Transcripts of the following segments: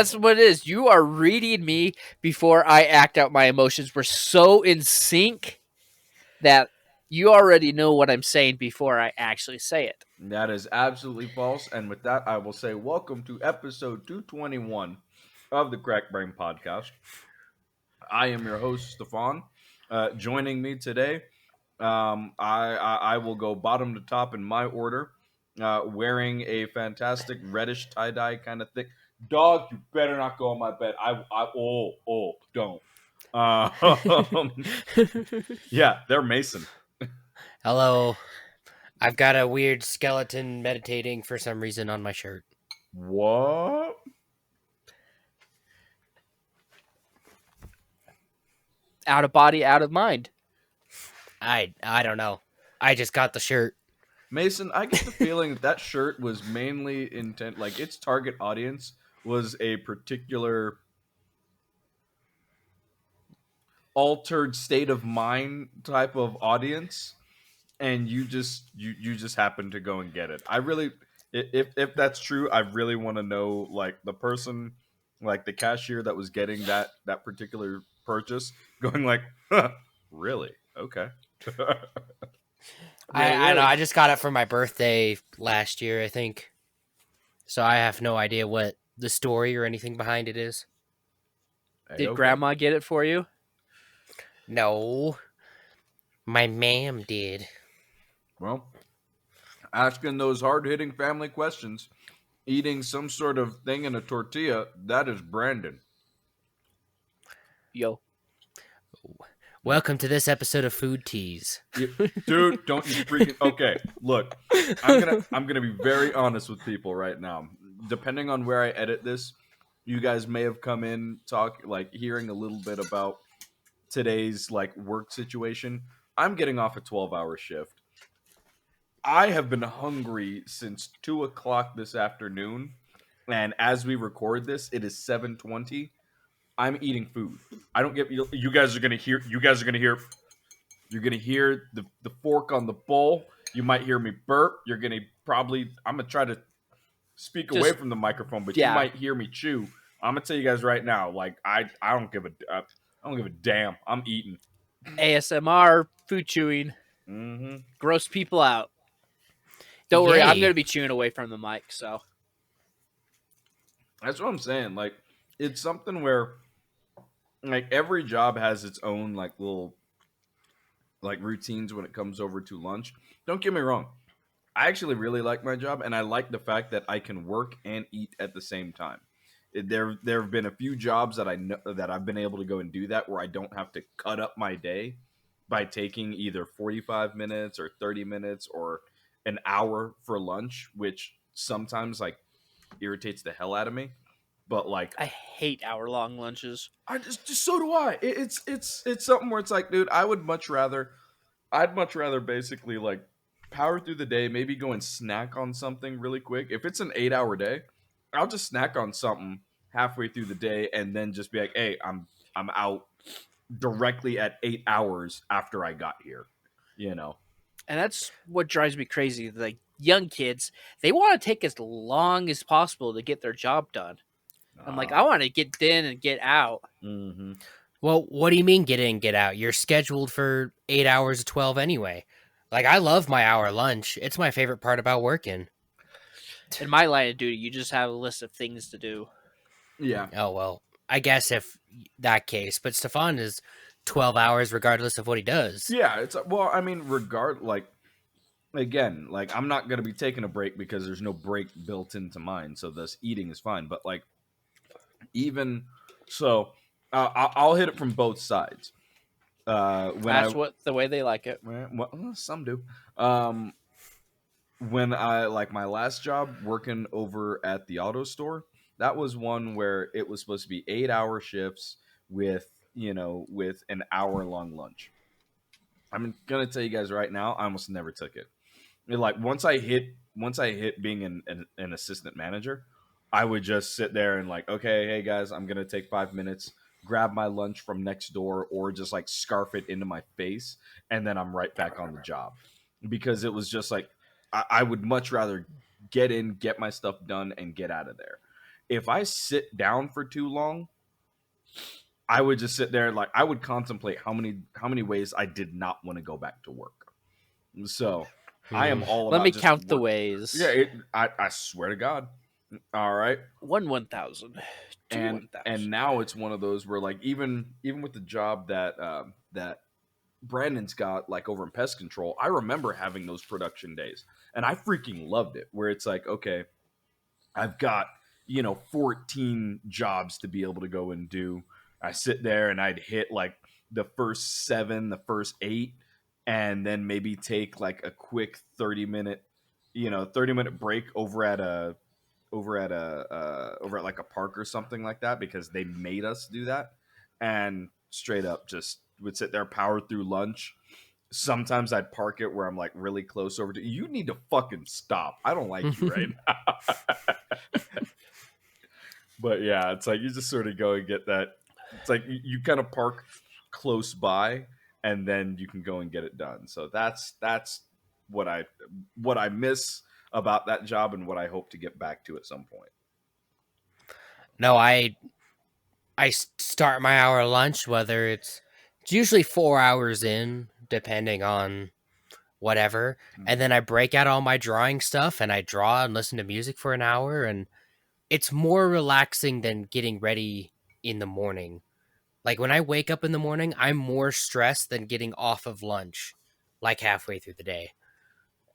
That's what it is. You are reading me before I act out my emotions. We're so in sync that you already know what I'm saying before I actually say it. That is absolutely false. And with that, I will say welcome to episode 221 of the Crack Brain Podcast. I am your host, Stephan. Joining me today, I will go bottom to top in my order, wearing a fantastic reddish tie dye kind of thing. Dog, you better not go on my bed. Don't. Yeah, they're Mason. Hello. I've got a weird skeleton meditating for some reason on my shirt. What? Out of body, out of mind. I don't know. I just got the shirt. Mason, I get the feeling that shirt was mainly intent, like its target audience was a particular altered state of mind type of audience, and you just happen to go and get it. I really, if that's true, I really want to know, like, the person, like the cashier that was getting that particular purchase, going like, huh, really? Okay. I know. I just got it for my birthday last year, I think. So I have no idea what the story or anything behind it is. Did Grandma get it for you? No. My ma'am did. Well, asking those hard-hitting family questions, eating some sort of thing in a tortilla, that is Brandon. Yo. Welcome to this episode of Food Teas. Dude, don't you freaking... Okay, look, I'm gonna be very honest with people right now. Depending on where I edit this, you guys may have come in hearing a little bit about today's like work situation. I'm getting off a 12-hour shift. I have been hungry since 2:00 this afternoon, and as we record this, it is 7:20. I'm eating food. I don't get you guys are gonna hear. You're gonna hear the fork on the bowl. You might hear me burp. You're gonna probably. I'm gonna try to speak away from the microphone, but you might hear me chew. I'm gonna tell you guys right now. Like I don't give a damn. I'm eating. ASMR food chewing. Mm-hmm. Gross people out. Don't worry, I'm gonna be chewing away from the mic. So that's what I'm saying. Like it's something where, like, every job has its own like little like routines when it comes over to lunch. Don't get me wrong. I actually really like my job, and I like the fact that I can work and eat at the same time. There have been a few jobs that I know that I've been able to go and do that where I don't have to cut up my day by taking either 45 minutes or 30 minutes or an hour for lunch, which sometimes like irritates the hell out of me. But like, I hate hour-long lunches. I just so do I. It's something where it's like, dude, I'd much rather basically like power through the day, maybe go and snack on something really quick. If it's an 8-hour day, I'll just snack on something halfway through the day and then just be like, hey, I'm out directly at 8 hours after I got here, you know. And that's what drives me crazy. Like young kids, they want to take as long as possible to get their job done. I'm like, I want to get in and get out. Mm-hmm. Well, what do you mean get in, get out? You're scheduled for 8 hours of 12 anyway. Like, I love my hour lunch. It's my favorite part about working. In my line of duty, you just have a list of things to do. Yeah. Oh, well, I guess if that case. But Stephan is 12 hours regardless of what he does. Yeah, I mean, again, like, I'm not going to be taking a break because there's no break built into mine, so thus eating is fine. But, like, even so, I'll hit it from both sides. That's the way they like it. Well, some do. When I like my last job working over at the auto store, that was one where it was supposed to be 8-hour shifts with an hour-long lunch. I'm gonna tell you guys right now, I almost never took it. Like once I hit being an assistant manager, I would just sit there and like, okay, hey guys, I'm gonna take 5 minutes, grab my lunch from next door, or just like scarf it into my face, and then I'm right back on the job. Because it was just like I would much rather get in, get my stuff done, and get out of there. if I sit down for too long, I would just sit there like I would contemplate how many ways I did not want to go back to work. So I am Hmm. all Let about me just count the work. Yeah, ways. I swear to God. All right. 1,000, 2 And 1,000. now it's one of those where like even with the job that that Brandon's got like over in pest control, I remember having those production days and I freaking loved it where it's like, okay, I've got, 14 jobs to be able to go and do. I sit there and I'd hit like the first 7, the first 8, and then maybe take like a quick 30-minute, 30-minute break over at like a park or something like that because they made us do that. And straight up just would sit there, power through lunch. Sometimes I'd park it where I'm like really close over to you. Need to fucking stop. I don't like you right now. But yeah, it's like you just sort of go and get that. It's like you kind of park close by, and then you can go and get it done. So that's what I miss about that job, and what I hope to get back to at some point. No, I start my hour lunch, whether it's usually 4 hours in, depending on whatever, and Mhm. then I break out all my drawing stuff and I draw and listen to music for an hour, and it's more relaxing than getting ready in the morning. Like when I wake up in the morning, I'm more stressed than getting off of lunch, like halfway through the day,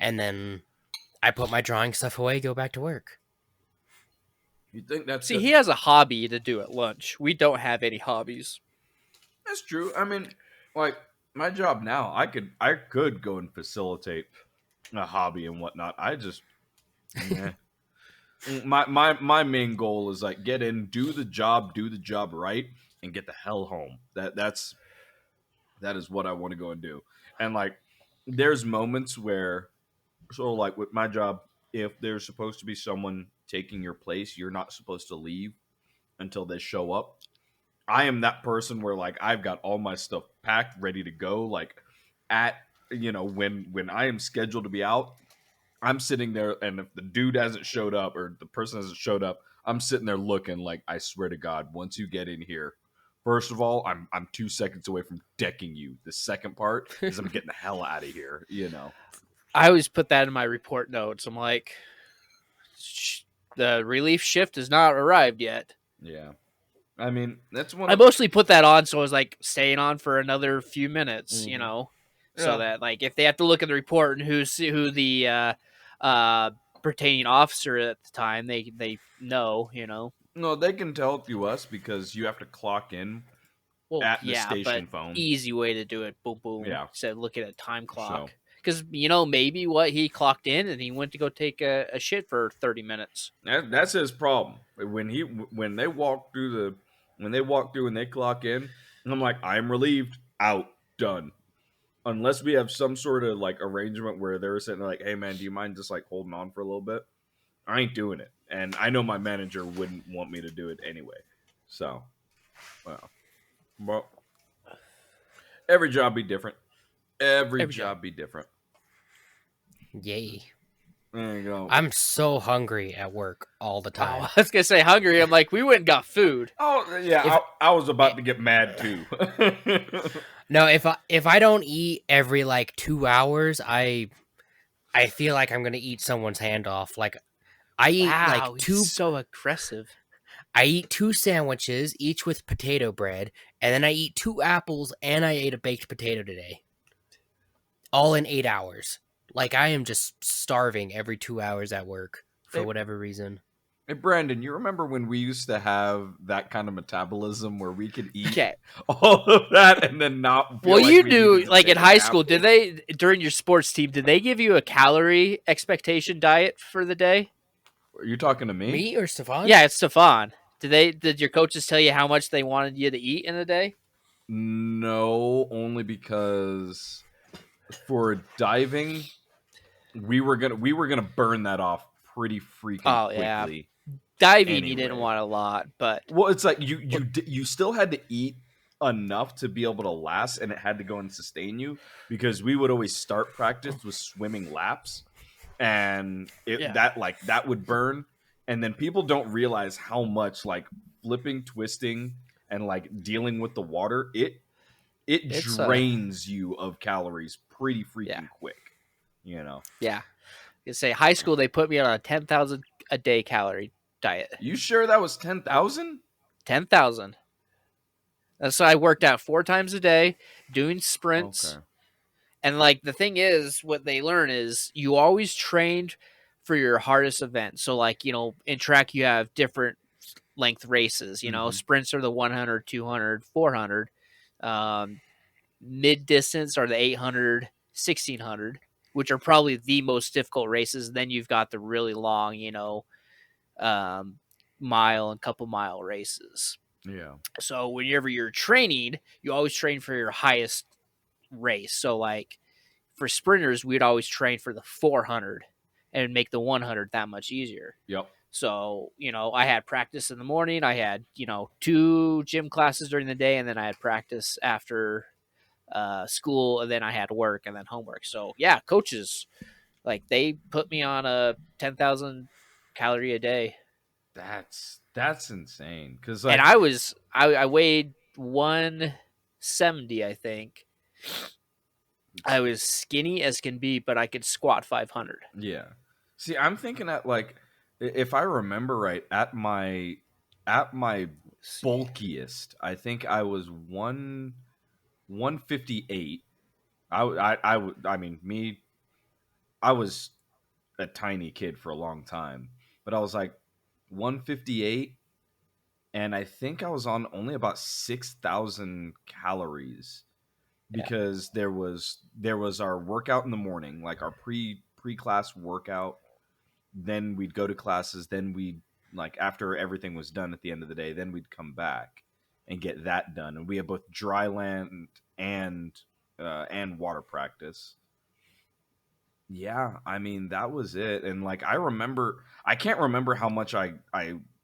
and then I put my drawing stuff away, go back to work. You think that's See, good? he has a hobby to do at lunch. We don't have any hobbies. That's true. I mean, like my job now, I could go and facilitate a hobby and whatnot. I just meh. My main goal is like get in, do the job right, and get the hell home. That is what I want to go and do. And like, there's moments where, so like with my job, if there's supposed to be someone taking your place, you're not supposed to leave until they show up. I am that person where like I've got all my stuff packed, ready to go. Like at when I am scheduled to be out, I'm sitting there, and if the dude hasn't showed up or the person hasn't showed up, I'm sitting there looking like I swear to God, once you get in here, first of all, I'm 2 seconds away from decking you. The second part is I'm getting the hell out of here. I always put that in my report notes. I'm like, the relief shift has not arrived yet. Yeah. I mean, that's one I of. mostly put that on so I was like staying on for another few minutes, Mhm. so Yeah. that like if they have to look at the report and who the uh, pertaining officer at the time, they know. No, they can tell through us because you have to clock in Well, at the yeah, but station phone. easy way to do it. Boom, boom. Yeah. Instead of looking at a time So clock. Because maybe what he clocked in and he went to go take a shit for 30 minutes. that's his problem. When they walk through and they clock in, I'm like, I'm relieved, out, done. Unless we have some sort of like arrangement where they're sitting there like, hey man, do you mind just like holding on for a little bit? I ain't doing it. And I know my manager wouldn't want me to do it anyway. So, well, well every job be different. Every Every job. job be different. Yay. There you go. I'm so hungry at work all the Oh, time. I was gonna say hungry. I'm like, we went and got food. Oh yeah, If I was about to get mad too. No, if I don't eat every like 2 hours, I feel like I'm gonna eat someone's hand off. Like I eat like Wow, he's two so aggressive. I eat 2 sandwiches, each with potato bread, and then I eat 2 apples and I ate a baked potato today. All in 8 hours. Like I am just starving every 2 hours at work for Hey, whatever reason. hey, Brandon, you remember when we used to have that kind of metabolism where we could eat Okay. all of that and then not feel Well, like you we needed knew, to like in take a high nap? school, did they during your sports team? Did they give you a calorie expectation diet for the day? Are you talking to me? Me or Stefan? Yeah, it's Stefan. Did your coaches tell you how much they wanted you to eat in a day? No, only because for diving, we were gonna burn that off pretty freaking Oh yeah, quickly. diving you didn't Anyway, want a lot, but well, it's like you Well, you you still had to eat enough to be able to last, and it had to go and sustain you because we would always start practice with swimming laps, and it yeah. that like that would burn. And then people don't realize how much like flipping, twisting, and like dealing with the water, it It's drains you of calories pretty yeah, freaking quick. You know. yeah. You say high school, they put me on a 10,000 a day calorie diet. You sure that was 10,000? 10,000. And so I worked out 4 times a day, doing sprints. Okay. And like the thing is, what they learn is you always trained for your hardest event. So like, in track you have different length races, Mhm. sprints are the 100, 200, 400. Mid distance are the 800, 1600, which are probably the most difficult races. Then you've got the really long, um, mile and couple mile races. Yeah. So whenever you're training, you always train for your highest race. So like for sprinters, we'd always train for the 400 and make the 100 that much easier. Yep. So, I had practice in the morning. I had, 2 gym classes during the day, and then I had practice after school, and then I had work and then homework. So, yeah, coaches, like, they put me on a 10,000 calorie a day. That's insane. Cause And like I weighed 170, I think. I was skinny as can be, but I could squat 500. yeah. See, I'm thinking at like if I remember right, at my Let's see. bulkiest, I think I was 158. I mean me I was a tiny kid for a long time, but I was like 158 and I think I was on only about 6,000 calories Yeah. because there was our workout in the morning, like our pre-class workout. Then we'd go to classes. Then we'd like after everything was done at the end of the day, then we'd come back and get that done. And we had both dry land and water practice. Yeah, I mean that was it. And like I can't remember how much I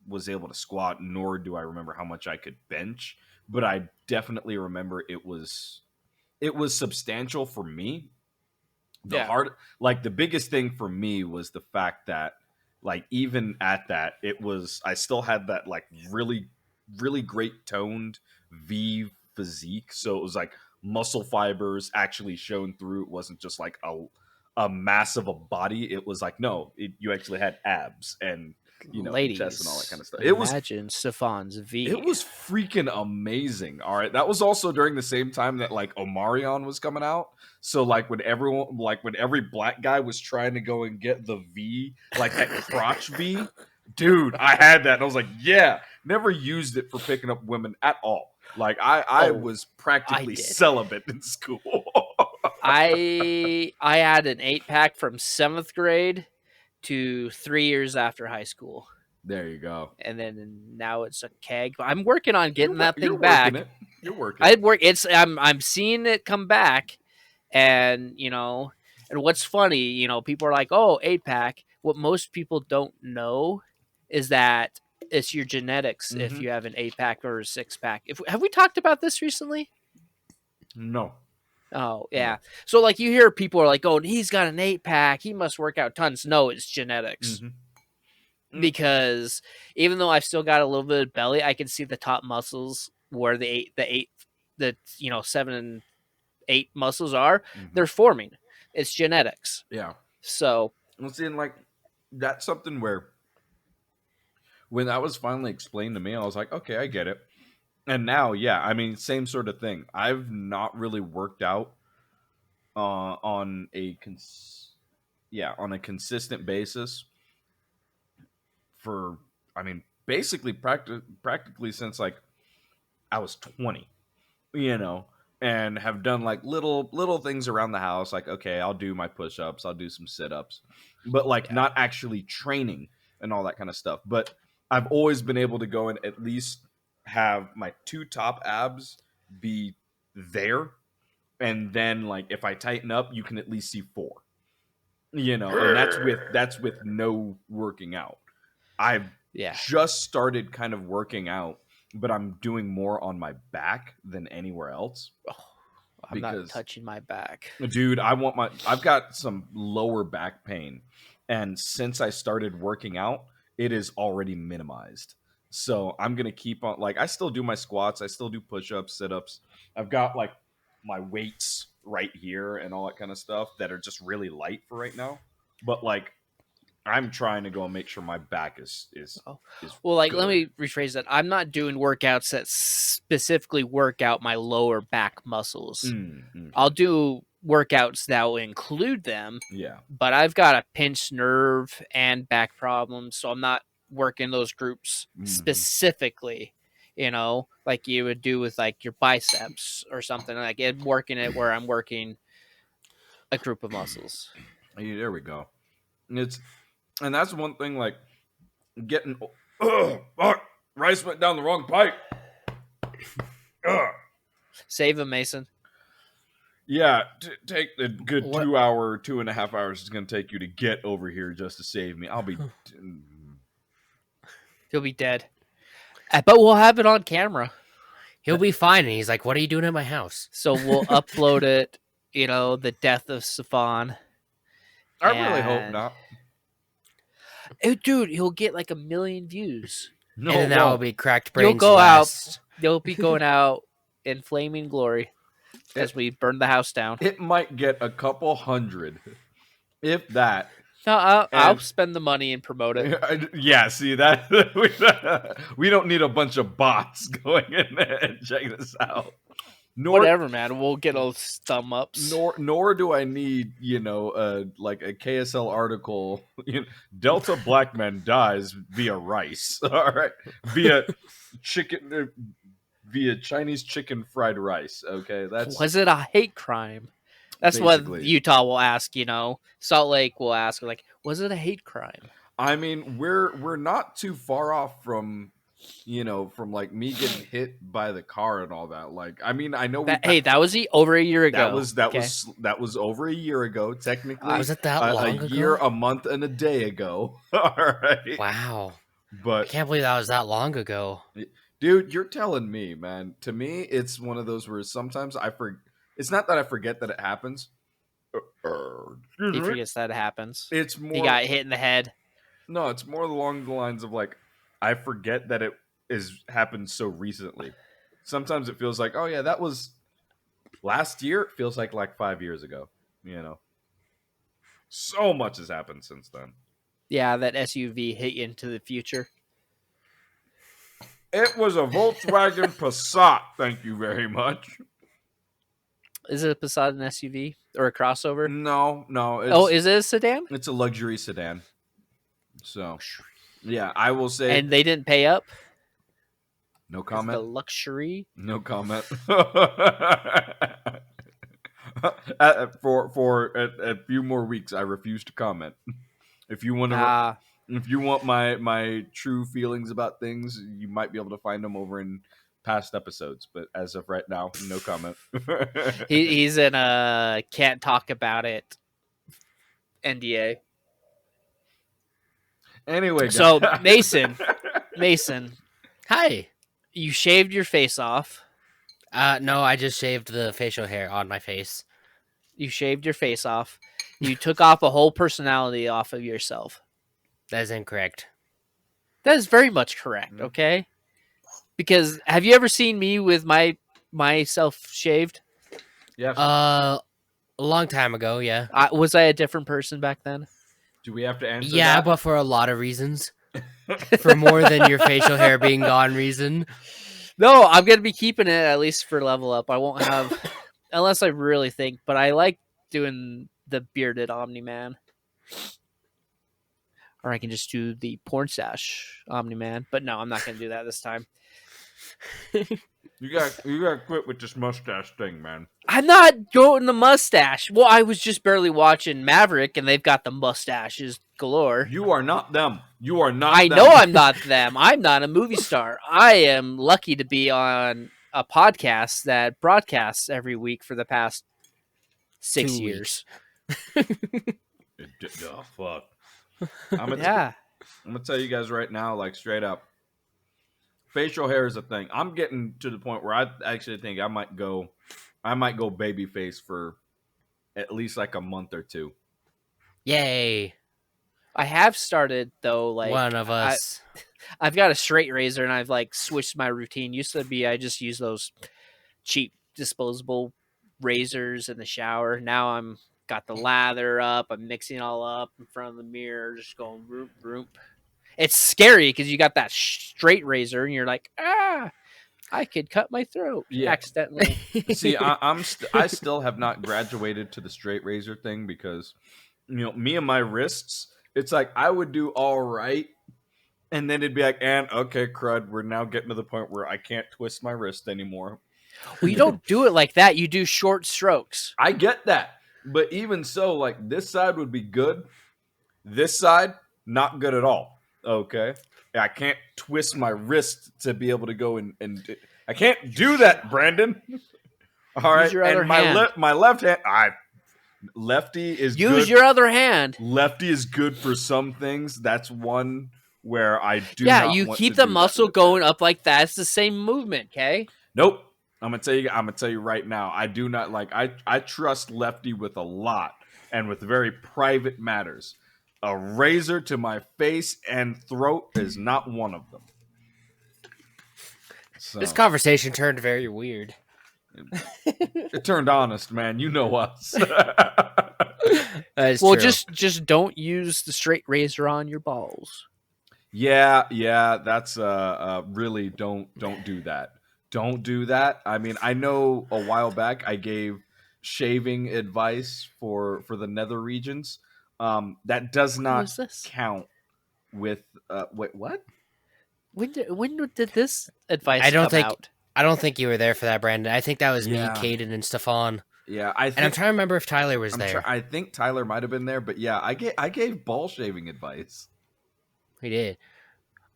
was able to squat, nor do I remember how much I could bench, but I definitely remember it was substantial for me. The Yeah. hard like the biggest thing for me was the fact that like even at that it was I still had that like really really great toned V physique, so it was like muscle fibers actually shown through. It wasn't just like a mass of a body. It was like no, you actually had abs and chest and all that kind Ladies, of stuff. imagine Stephan's It V. was freaking amazing. All right. That was also during the same time that like Omarion was coming out. So like when every black guy was trying to go and get the V, like that crotch V, dude, I had that and I was like, yeah, never used it for picking up women at all. Like I Oh, was I practically did. celibate in school. I had an 8-pack from 7th grade to 3 years after high school. There you go. And then now it's a keg. I'm working on getting that You're thing working back. it. You're working I it. work it's I'm seeing it come back, and and what's funny, people are like, "Oh, 8-pack." What most people don't know is that it's your genetics if Mm-hmm. you have an 8-pack or a 6-pack. If Have we talked about this recently? No. Oh, No. yeah. So like you hear people are like, "Oh, he's got an 8-pack. He must work out tons." No, it's genetics. Mm-hmm. Because even though I've still got a little bit of belly, I can see the top muscles where the 7 and 8 muscles are. Mm-hmm. They're forming. It's genetics. Yeah. So Well, see, and like that's something where when that was finally explained to me, I was like, okay, I get it. And now, yeah, I mean, same sort of thing. I've not really worked out on on a consistent basis for, I mean, basically practically since like I was 20. you know, and have done like little things around the house. Like, okay, I'll do my push-ups, I'll do some sit-ups, but like yeah, not actually training and all that kind of stuff. But I've always been able to go and at least have my two top abs be there, and then like if I tighten up, you can at least see four. And that's with no working out. I've yeah. just started kind of working out, but I'm doing more on my back than anywhere else Oh, I'm not because, touching my back. dude, I've got some lower back pain, and since I started working out, it is already minimized. So I'm gonna keep on, like, I still do my squats, I still do push-ups, sit-ups. I've got like my weights right here and all that kind of stuff that are just really light for right now. But like I'm trying to go and make sure my back is Oh. is Well, like, let good. me rephrase that. I'm not doing workouts that specifically work out my lower back muscles. Okay. I'll do workouts that will include them, Yeah. but I've got a pinched nerve and back problems, so I'm not working those groups specifically. Like you would do with like your biceps or something like it. Working it where I'm working a group of muscles. Hey, there we go. And that's one thing, like getting fuck, rice went down the wrong pipe. Ugh. Save him, Mason. Yeah, take the good What? 2.5 hours it's going to take you to get over here just to save me. I'll be. He'll be dead. But we'll have it on camera. He'll be fine. And he's like, "What are you doing at my house?" So we'll upload it, the death of Stephan. I really hope not. Oh, dude, he'll get like 1 million views. No, and then that will be cracked brains. You'll go last. You'll be going out in flaming glory as we burn the house down. It might get a couple hundred, if that. No, I'll spend the money and promote it. Yeah, see that we don't need a bunch of bots going in there and checking this out. Whatever, man. We'll get those thumb ups. Nor do I need, like a KSL article. Delta black man dies via rice. All right, via chicken, via Chinese chicken fried rice. Okay, Was it a hate crime? That's basically what Utah will ask. Salt Lake will ask, like, was it a hate crime? I mean, we're not too far off from. From like me getting hit by the car and all that. Like, I mean, I know that was over a year ago. That was over a year ago. Technically, was it that long ago? A year, a month, and a day ago. All right. Wow. But I can't believe that was that long ago. Dude, you're telling me, man. To me, it's one of those where sometimes it's not that I forget that it happens. He forgets that it happens. It's more. He got hit in the head. No, it's more along the lines of like, I forget that it is happened so recently. Sometimes it feels like, oh yeah, that was last year. It feels like 5 years ago. So much has happened since then. Yeah, that SUV hit you into the future. It was a Volkswagen Passat. Thank you very much. Is it a Passat an SUV or a crossover? No. Is it a sedan? It's a luxury sedan. So, yeah, I will say. And they didn't pay up? No comment. The luxury? No comment. For a few more weeks, I refuse to comment. If you want to, if you want my true feelings about things, you might be able to find them over in past episodes. But as of right now, no comment. He's in a can't talk about it NDA. Anyway, guys. So Mason, Hi. you shaved your face off. No, I just shaved the facial hair on my face. You shaved your face off. You took off a whole personality off of yourself. That is incorrect. That is very much correct, okay? Because have you ever seen me with myself shaved? Yes. A long time ago, yeah. Was I a different person back then? Do we have to answer Yeah, that? but for a lot of reasons. For more than your facial hair being gone reason. No, I'm going to be keeping it at least for level up. I won't have, unless I really think, but I like doing the bearded Omni-Man. Or I can just do the porn stash Omni-Man. But no, I'm not going to do that this time. You got quit with this mustache thing, man. I'm not going the mustache. Well, I was just barely watching Maverick, and they've got the mustaches galore. You are not them. You are not I them. know I'm not them. I'm not a movie star. I am lucky to be on a podcast that broadcasts every week for the past 6 years. Oh, fuck. I'm gonna tell you guys right now, like straight up, facial hair is a thing. I'm getting to the point where I actually think I might go baby face for at least like a month or two. Yay. I have started though. Like One of us. I've got a straight razor, and I've like switched my routine. Used to be I just use those cheap disposable razors in the shower. Now I'm got the lather up. I'm mixing it all up in front of the mirror, just going roop roop. It's scary because you got that straight razor, and you're like, I could cut my throat Yeah. accidentally. See, I still have not graduated to the straight razor thing because, me and my wrists, it's like I would do all right, and then it'd be like, and okay, crud, we're now getting to the point where I can't twist my wrist anymore. Well, you don't do it like that. You do short strokes. I get that, but even so, like this side would be good. This side, not good at all. Okay, I can't twist my wrist to be able to go and I can't do that, Brandon. All right, Use your other and hand. my left hand, lefty is Use good. your other hand. Lefty is good for some things. That's one where I do. Yeah, not you want keep to the do muscle that. going up like that. It's the same movement, okay? Nope. I'm gonna tell you right now. I do not like. I trust lefty with a lot and with very private matters. A razor to my face and throat is not one of them. So This conversation turned very weird. it turned honest, man. You know us. That is Well, true. just don't use the straight razor on your balls. Yeah. That's really don't do that. Don't do that. I mean, I know a while back I gave shaving advice for the nether regions. That does When not was this? count with wait, what? When did this advice I don't come think out? I don't think you were there for that, Brandon. I think that was Yeah. me, Caden, and Stefan. Yeah, I think And I'm trying to remember if Tyler was there. I think Tyler might have been there, but yeah, I gave ball shaving advice. He did.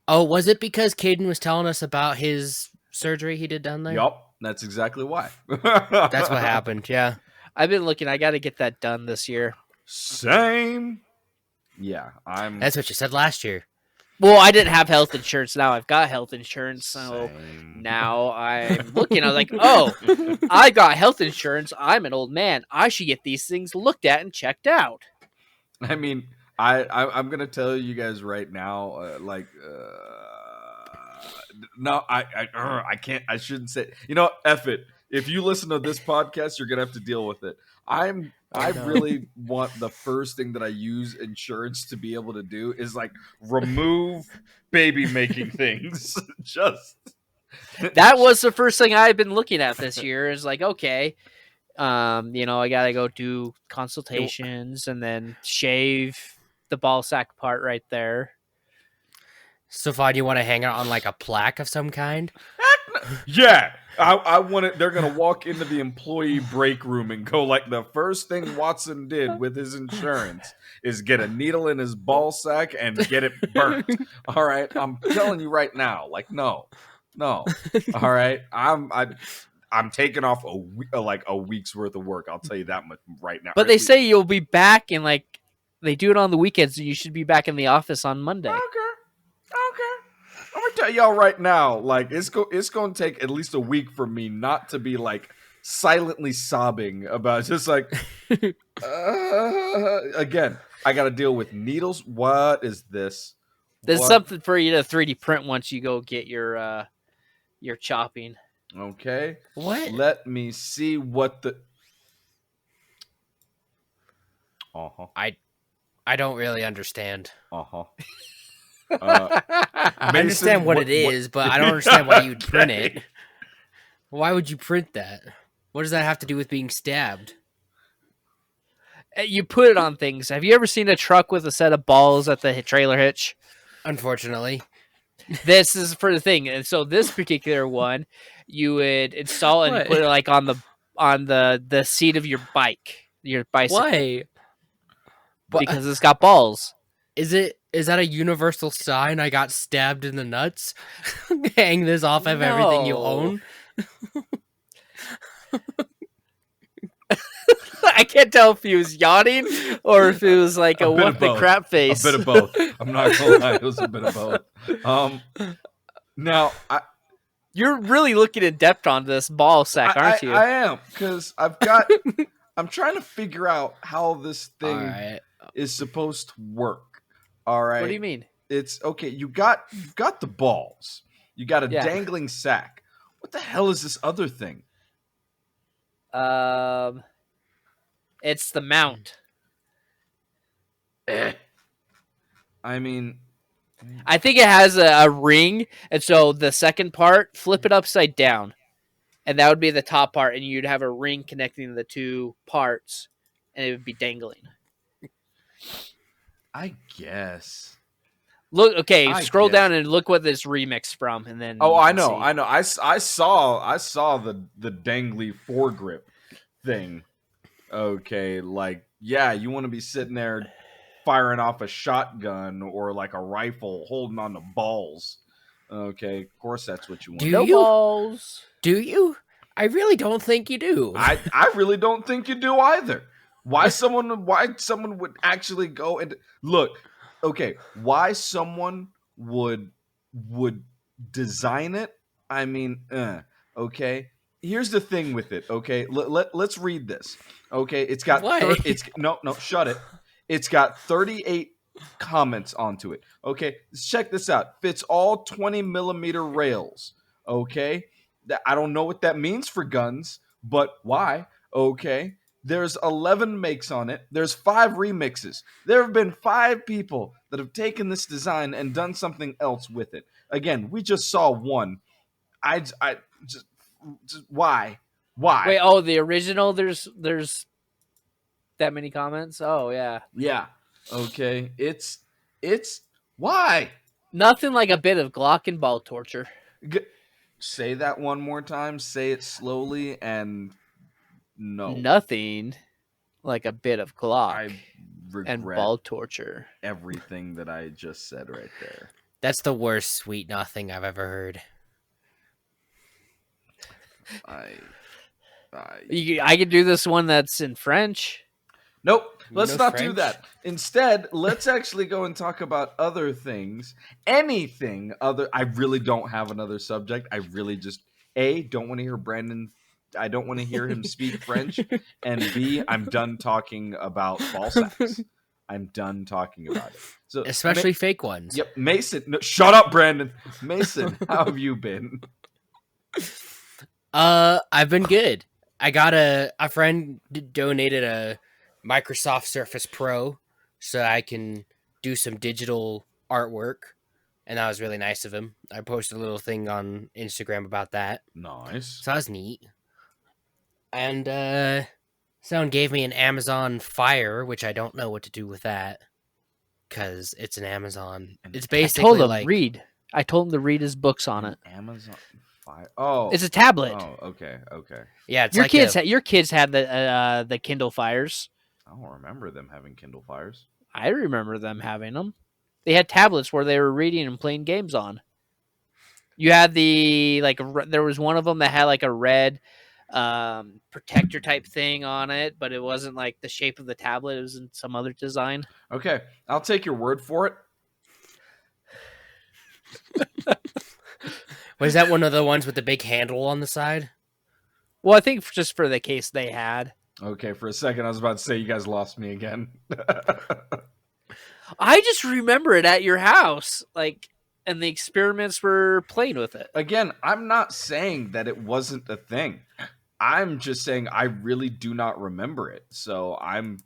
Oh, was it because Caden was telling us about his surgery he did down there? Yup, that's exactly why. That's what happened, yeah. I've been looking. I got to get that done this year. Same. Yeah, I'm. That's what you said last year. Well, I didn't have health insurance. Now I've got health insurance, so Same. now I'm looking. I was like, oh, I got health insurance. I'm an old man. I should get these things looked at and checked out. I mean, I'm gonna tell you guys right now, no, I can't. I shouldn't say. F it. If you listen to this podcast, you're gonna have to deal with it. I no. really want the first thing that I use insurance to be able to do is like remove baby making things. Just That was the first thing I've been looking at this year. Is like, okay, I gotta go do consultations and then shave the ball sack part right there. Stefan, you want to hang out on like a plaque of some kind? yeah. I want it. They're gonna walk into the employee break room and go like the first thing Watson did with his insurance is get a needle in his ball sack and get it burnt. All right, I'm telling you right now. Like no. All right, I'm taking off a week's worth of work. I'll tell you that much right now. But they say you'll be back in like they do it on the weekends, and you should be back in the office on Monday. Okay. I'm gonna tell y'all right now, like it's gonna take at least a week for me not to be like silently sobbing about just like again. I got to deal with needles. What is this? There's What? something for you to 3D print once you go get your chopping. Okay. What? Let me see what the. I don't really understand. I I understand what it is, but I don't understand why you'd print it. Why would you print that? What does that have to do with being stabbed? You put it on things. Have you ever seen a truck with a set of balls at the trailer hitch? Unfortunately. This is for the thing. And so this particular one, you would install and What? put it like on the seat of your bike, your bicycle. Why? Because it's got balls. Is that a universal sign I got stabbed in the nuts? Hang this off of everything you No. own? I can't tell if he was yawning or if it was like a bit what of the both. crap face. A bit of both. I'm not gonna lie, it was a bit of both. Now You're really looking in depth on this ball sack, aren't you? I am because I'm trying to figure out how this thing Alright. is supposed to work. All What do right. you mean? It's okay. You've got the balls. You got a Yeah. dangling sack. What the hell is this other thing? It's the mount. I mean, I think it has a ring, and so the second part, flip it upside down, and that would be the top part, and you'd have a ring connecting the two parts, and it would be dangling. I guess. Look, okay, I scroll guess. down and look what this remix from, and then Oh, you I can know. see. I know. I saw the dangly foregrip thing. Okay, like yeah, you want to be sitting there firing off a shotgun or like a rifle holding on to balls. Okay, of course that's what you want. Do No you? balls. Do you? I really don't think you do. I really don't think you do either. Why someone would actually go and look, okay, why someone would design it? I mean, okay. Here's the thing with it, okay? Let's read this. Okay, it's got Why? no, shut it. It's got 38 comments onto it. Okay, check this out. Fits all 20 millimeter rails. Okay, I don't know what that means for guns, but why? Okay, there's 11 makes on it. There's 5 remixes. There have been 5 people that have taken this design and done something else with it. Again, we just saw one. I just why? Wait, oh, the original. There's that many comments. Oh yeah, Yeah. Okay. It's why? nothing like a bit of Glock and ball torture. Say that one more time. Say it slowly and no. Nothing like a bit of Glock I and regret ball torture. everything that I just said right there. That's the worst sweet nothing I've ever heard. I could do this one that's in French. Nope. You Let's know not do French? that. Instead, let's actually go and talk about other things. Anything other. I really don't have another subject. I really just don't want to hear Brandon. I don't want to hear him speak French. And B, I'm done talking about ball sacks. I'm done talking about it. So Especially fake ones. Yep, Mason. No, shut up, Brandon. Mason, how have you been? I've been good. I got a friend donated a Microsoft Surface Pro so I can do some digital artwork, and that was really nice of him. I posted a little thing on Instagram about that, Nice. so that was neat. And someone gave me an Amazon Fire, which I don't know what to do with that because it's an Amazon. It's I told basically him like read. I told him to read his books on it. Amazon Fire. Oh, It's a tablet. Oh, okay. yeah, it's Your like kids, a, your kids had the Kindle Fires. I don't remember them having Kindle Fires. I remember them having them. They had tablets where they were reading and playing games on. You had there was one of them that had like a red protector type thing on it, but it wasn't like the shape of the tablet. It was in some other design. Okay, I'll take your word for it. was that one of the ones with the big handle on the side? Well, I think just for the case they had. Okay, for a second I was about to say you guys lost me again. I just remember it at your house, and the experiments were playing with it. Again, I'm not saying that it wasn't a thing. I'm just saying I really do not remember it. So I'm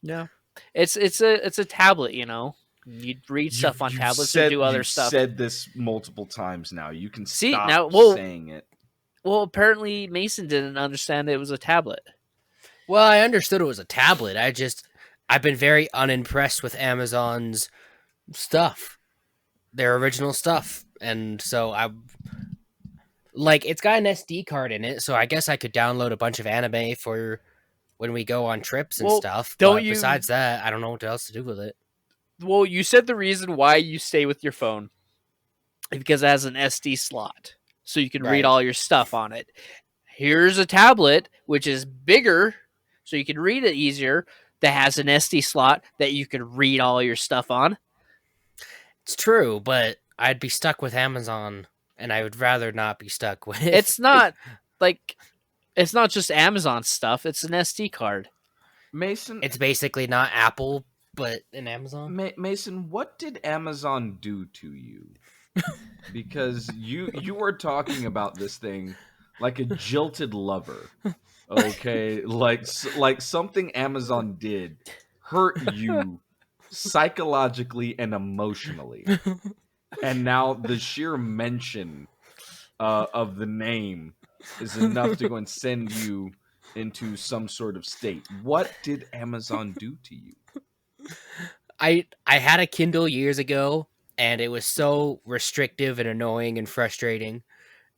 Yeah. It's a tablet, you know. You'd read stuff on tablets and do other stuff. You've said this multiple times now. You can See, stop now, well, saying it. Well, apparently Mason didn't understand it was a tablet. Well, I understood it was a tablet. I've been very unimpressed with Amazon's stuff, their original stuff. And so it's got an SD card in it. So I guess I could download a bunch of anime for when we go on trips and stuff. But besides that, I don't know what else to do with it. Well, you said the reason why you stay with your phone is because it has an SD slot. So you can read all your stuff on it. Here's a tablet, which is bigger, so you can read it easier, that has an SD slot that you can read all your stuff on. It's true, but I'd be stuck with Amazon, and I would rather not be stuck with... It's not just Amazon stuff. It's an SD card. Mason, It's basically not Apple, but an Amazon. Mason, what did Amazon do to you? Because you were talking about this thing like a jilted lover. Okay, like something Amazon did hurt you psychologically and emotionally, and now the sheer mention of the name is enough to go and send you into some sort of state. What did Amazon do to you? I had a Kindle years ago, and it was so restrictive and annoying and frustrating.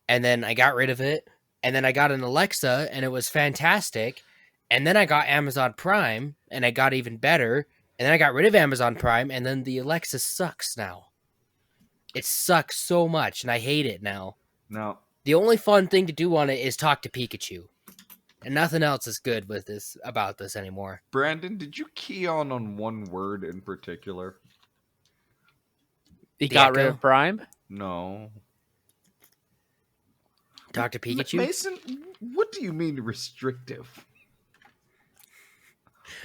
And then I got rid of it, and then I got an Alexa, and it was fantastic. And then I got Amazon Prime, and it got even better. And then I got rid of Amazon Prime, and then the Alexa sucks now. It sucks so much, and I hate it now. Now, The only fun thing to do on it is talk to Pikachu, and nothing else is good with this about this anymore. Brandon, did you key on one word in particular? He The got rid Echo? of Prime. No. Talk to Pikachu. Mason, what do you mean restrictive?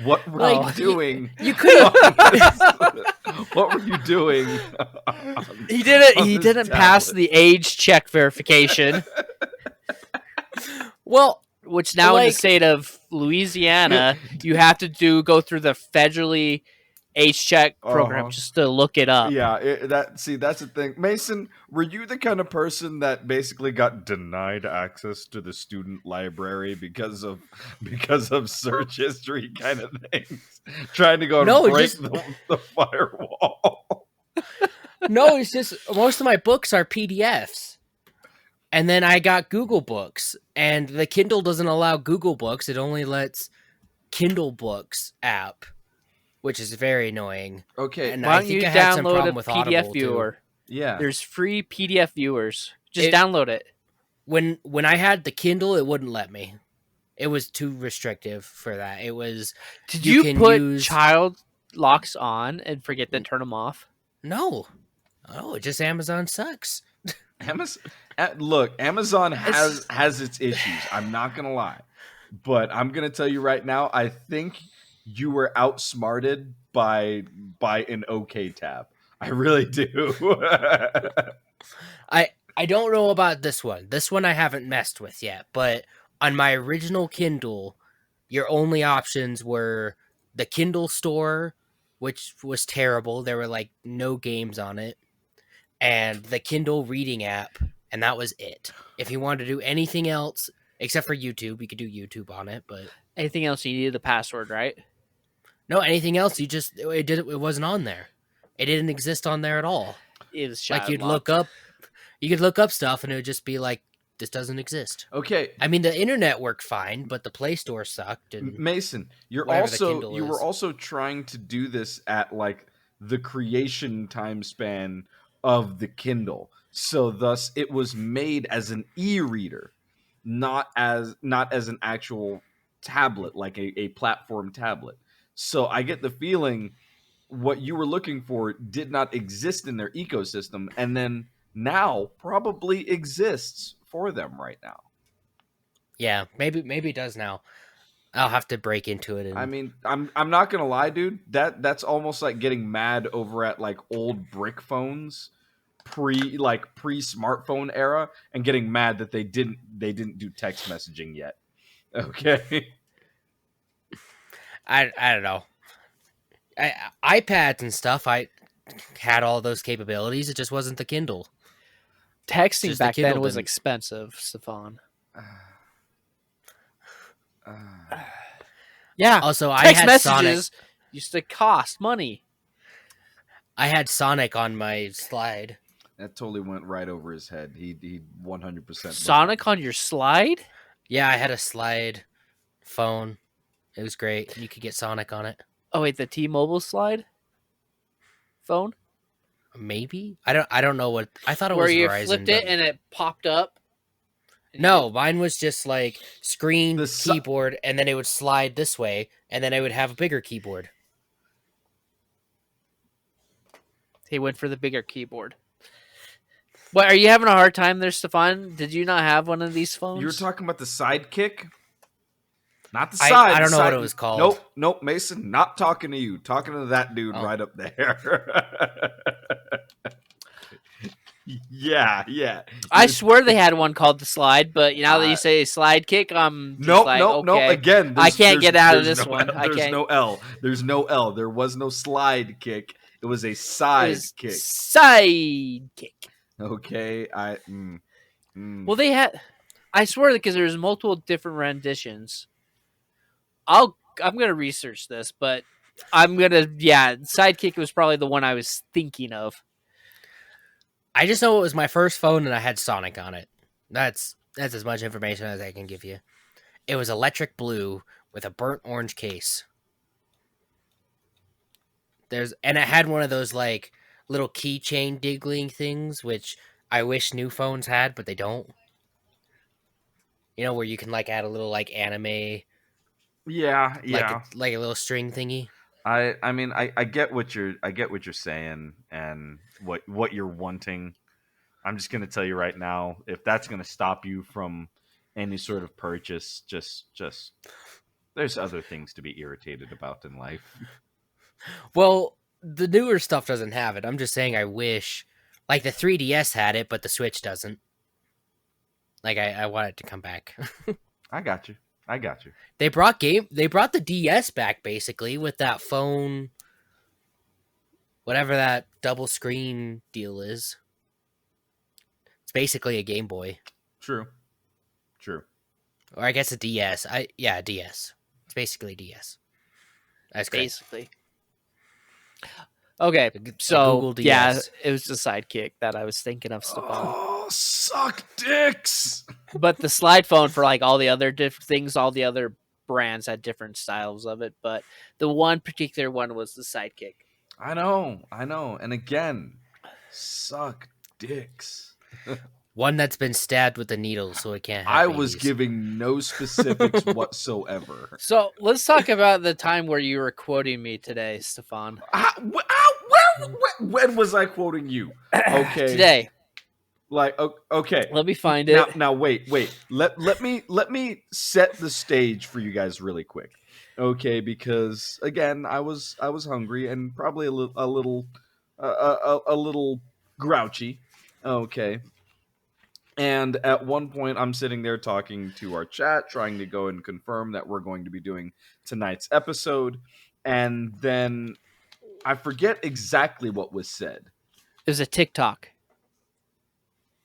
What were Like, you doing? You could. What were you doing? He didn't. On He this didn't pass tablet? the age check verification, Well, which now in the like, state of Louisiana, you have to go through the federally age check program Uh-huh. just to look it up. Yeah, that's the thing. Mason, were you the kind of person that basically got denied access to the student library because of search history kind of things? Trying to go and No, it break just- the firewall. no, it's just most of my books are PDFs. And then I got Google Books, and the Kindle doesn't allow Google Books. It only lets Kindle Books app, which is very annoying. Okay, And Why I don't think you I had some download a problem with PDF Audible, too. viewer? yeah. There's free PDF viewers. Just It- download it. When I had the Kindle, it wouldn't let me. It was too restrictive for that. It was Did you you can put use- child locks on and forget to turn them off? no. Oh, just Amazon sucks. Amazon, look, Amazon has its issues. I'm not gonna lie, but I'm gonna tell you right now. I think you were outsmarted by an OK tab. I really do. I don't know about this one. This one I haven't messed with yet, but on my original Kindle, your only options were the Kindle store, which was terrible. There were like no games on it, and the Kindle reading app, and that was it. If you wanted to do anything else except for YouTube, you could do YouTube on it, but Anything else you needed a password, right? no, anything else it wasn't on there. It didn't exist on there at all. It was Like child you could look up stuff and it would just be like, this doesn't exist. Okay, I mean, the internet worked fine, but the Play Store sucked. And Mason, you whatever the Kindle were is. also trying to do this at like the creation time span of the Kindle. So thus it was made as an e-reader, not as an actual tablet, like a platform tablet. So I get the feeling what you were looking for did not exist in their ecosystem, and then now probably exists for them right now. yeah, maybe it does now. I'll have to break into it. And I mean, I'm not gonna lie, dude. That's almost like getting mad over at like old brick phones, pre smartphone era, and getting mad that they didn't do text messaging yet. Okay. I don't know. iPads and stuff, I had all those capabilities. It just wasn't the Kindle. Texting Just the back then Kindle was didn't- expensive, Stephan. Uh, Yeah, Also, I text had messages Sonic. used to cost money. I had Sonic on my slide. that totally went right over his head. He 100%. Sonic on your slide? Yeah, I had a slide phone. It was great. You could get Sonic on it. Oh wait, the T-Mobile slide phone, Maybe I don't know what I thought it where was. you Verizon, flipped it but- and it popped up. No, mine was just like screen, The si- keyboard, and then it would slide this way, and then I would have a bigger keyboard. He went for the bigger keyboard. What, are you having a hard time there, Stefan? Did you not have one of these phones? You were talking about the Sidekick. Not the side. I don't know side. what it was called. Nope, Mason. Not talking to you. Talking to that dude right up there. yeah. I swear they had one called the slide, but now that you say slide kick, I'm just okay. Again, I can't get out of this no one. L. There's no L. There's no L. There was no slide kick. It was a side kick. Side kick. Okay, Well, they had. I swear, because there's multiple different renditions. I'm gonna research this, but sidekick was probably the one I was thinking of. I just know it was my first phone and I had Sonic on it. That's as much information as I can give you. It was electric blue with a burnt orange case. And it had one of those like little keychain diggling things, which I wish new phones had, but they don't. You know, where you can like add a little like anime. Yeah. Like a little string thingy. I mean I get what you're saying and what you're wanting. I'm just gonna tell you right now, if that's gonna stop you from any sort of purchase, just there's other things to be irritated about in life. Well, the newer stuff doesn't have it. I'm just saying I wish, like the 3DS had it, but the Switch doesn't. Like I want it to come back. I got you. They brought the DS back basically with that phone, whatever that double screen deal is. It's basically a Game Boy. True. Or I guess a DS. DS. It's basically a DS. That's great. Basically. Okay, so yeah, it was the sidekick that I was thinking of, Stephan. Oh, suck dicks! But the slide phone for like all the other different things, all the other brands had different styles of it, but the one particular one was the sidekick. I know, and again, suck dicks. One that's been stabbed with a needle, so it can't. I was giving no specifics whatsoever. So let's talk about the time where you were quoting me today, Stephan. When was I quoting you? Okay, Today. Like okay. Let me find it. Now wait. Let me set the stage for you guys really quick. Okay, because again, I was hungry and probably a little grouchy. Okay. And at one point, I'm sitting there talking to our chat, trying to go and confirm that we're going to be doing tonight's episode. And then I forget exactly what was said. It was a TikTok.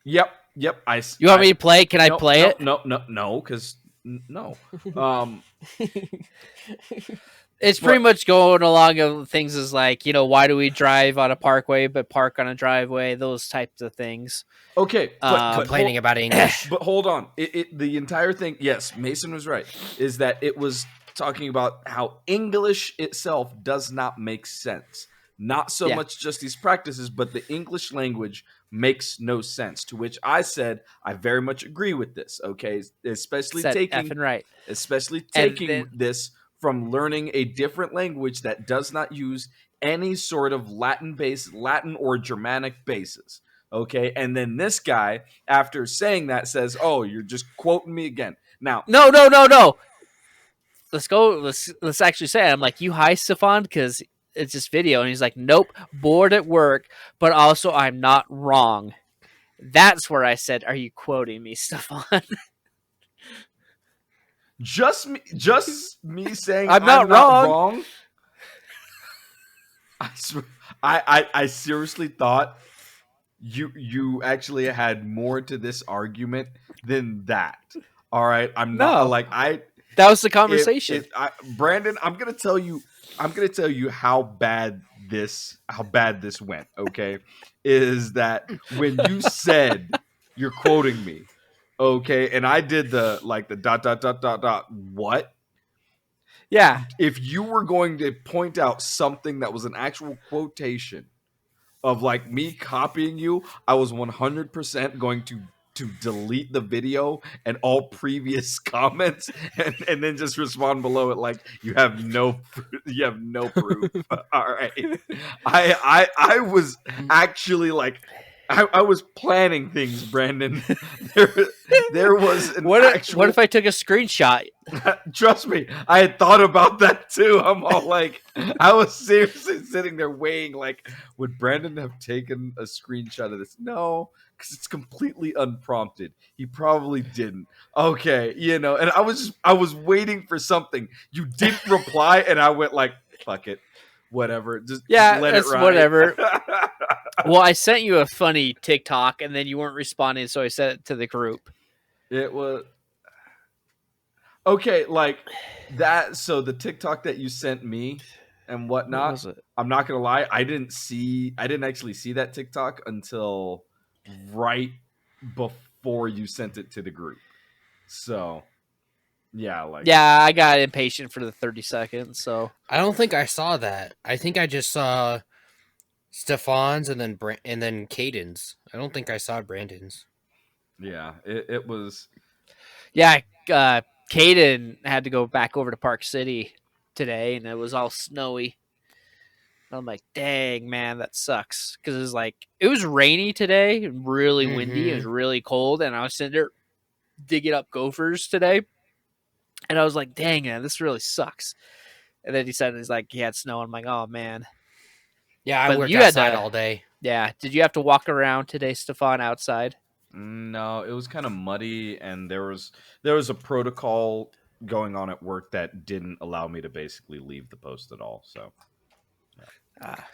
Yep. You want me to play? Can I play it? No, because no. It's pretty much going along of things as like, why do we drive on a parkway but park on a driveway? Those types of things. Okay, but complaining about English. But hold on. The entire thing, yes, Mason was right, is that it was talking about how English itself does not make sense. Not so much just these practices, but the English language makes no sense. To which I said, I very much agree with this, okay? Especially taking this from learning a different language that does not use any sort of Latin or Germanic basis. Okay, and then this guy, after saying that, says, "Oh, you're just quoting me again." Now, no. Let's go. Let's actually say it. I'm like, you high, Stephan, because it's just video, and he's like, "Nope, bored at work, but also I'm not wrong." That's where I said, "Are you quoting me, Stephan?" Just me saying I'm not wrong. I seriously thought you actually had more to this argument than that. All right, that was the conversation. Brandon, I'm gonna tell you how bad this went. Okay, is that when you said you're quoting me, okay, and I did the dot what? Yeah. If you were going to point out something that was an actual quotation of like me copying you, I was 100% going to delete the video and all previous comments and then just respond below it like you have no proof. All right. I was actually like I was planning things, Brandon. There, there was an What actual. if I took a screenshot? Trust me, I had thought about that too. I'm all like, I was seriously sitting there weighing, like, would Brandon have taken a screenshot of this? No, because it's completely unprompted. He probably didn't. Okay, and I was waiting for something. You didn't reply, and I went like, fuck it, whatever, just Yeah, let it that's ride. whatever. Well, I sent you a funny TikTok, and then you weren't responding, so I sent it to the group. It was okay, like that. So the TikTok that you sent me and What whatnot, was it? I'm not gonna lie, I didn't actually see that TikTok until right before you sent it to the group. So yeah, like Yeah, I got impatient for the 30 seconds, so I don't think I saw that. I think I just saw Stephan's and then Caden's. I don't think I saw Brandon's. yeah, it was. yeah, Caden had to go back over to Park City today, and it was all snowy. I'm like, dang, man, that sucks. Because it was rainy today, really windy. It was Mm-hmm. really cold, and I was sitting there digging up gophers today, and I was like, dang, man, this really sucks. And then he said he's like, he had snow. I'm like, oh man. Yeah, I But worked you had outside to, all day. yeah. Did you have to walk around today, Stefan, outside? No, it was kind of muddy, and there was a protocol going on at work that didn't allow me to basically leave the post at all. So Ah,